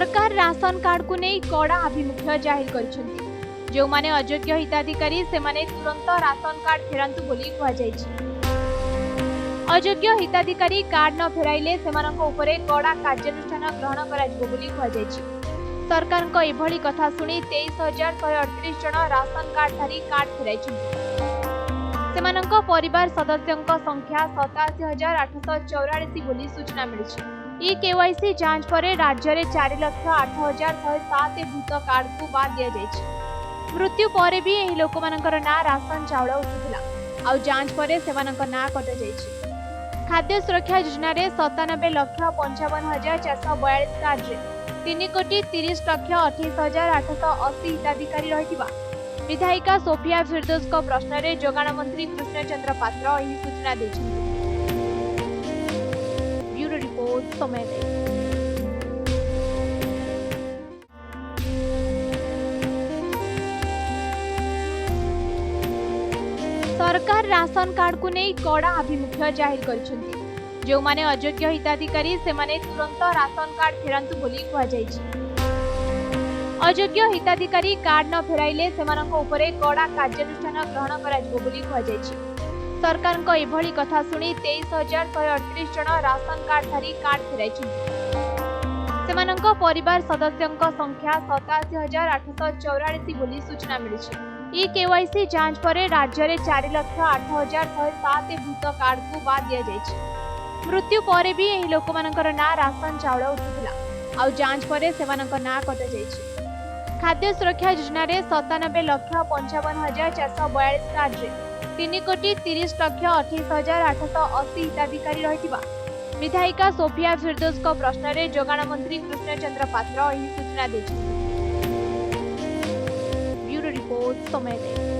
सरकार ration card को नहीं कड़ा आभिमुख्य जाहिर कर जो माने अयोग्य हिताधिकारी से माने तुरंत राशन कार्ड फेरंतु बोली कहुଯାଇଛି। अयोग्य हिताधिकारी कार्ड न फेराइले सेमानंको उपरे कड़ा कार्यानुष्ठान ग्रहण कराजिबो बोली कहुଯାଇଛି। सरकारक एभली कथा सुनी 23,138 जन राशन कार्डधारी कार्ड फेराइछन्ति। सेमानंको परिवार सदस्यंक संख्या 87,844 बोली सूचना मिली। ई केवाईसी जांच पर राज्य में 4,08,107 भूत कार्ड को बाद दि जाएगी। मृत्यु पर भी यही लोक ना राशन चाउल उठुला आउ जांच पर सेमानंक ना कटा जाएगी। खाद्य सुरक्षा योजना रे 97,55,442 कार्ड रे 3,30,30,28,880 हिताधिकारी रहिथिबा विधायिका सोफिया फिरदौस को प्रश्न रे जोगाण मंत्री कृष्णचंद्र पात्र यही सूचना दैछन्ति। ब्यूरो रिपोर्ट समय दे। सरकार राशन कार्ड को नहीं कड़ा आभिमुख्य जाहिर कर जो माने अयोग्य हिताधिकारी से माने तुरंत राशन कार्ड फेरंतु बोली कहुଯାଇଛି। अयोग्य हिताधिकारी कार्ड न फेराइले सेमानंको उपरे कड़ा कार्यानुष्ठान ग्रहण कराजिबो बोली कहुଯାଇଛି। सरकारक एभली कथा सुनी 23,138 जन राशन कार्डधारी कार्ड फेराइछन्ति। सेमानंको परिवार सदस्यंक संख्या 87,844 बोली सूचना मिली। ई केवाईसी जांच पर राज्य में 4,08,107 भूत कार्ड को बाद दि जाएगी। मृत्यु पर भी यही लोक ना राशन चाउल उठुला आउ जांच पर सेमानंक ना कटा जाएगी। खाद्य सुरक्षा योजना रे 97,55,442 कार्ड रे 3,30,30,28,880 हिताधिकारी रहिथिबा विधायिका सोफिया फिरदौस को प्रश्न रे जोगाण मंत्री कृष्णचंद्र पात्र यही सूचना दैछन्ति। ब्यूरो रिपोर्ट समय दे।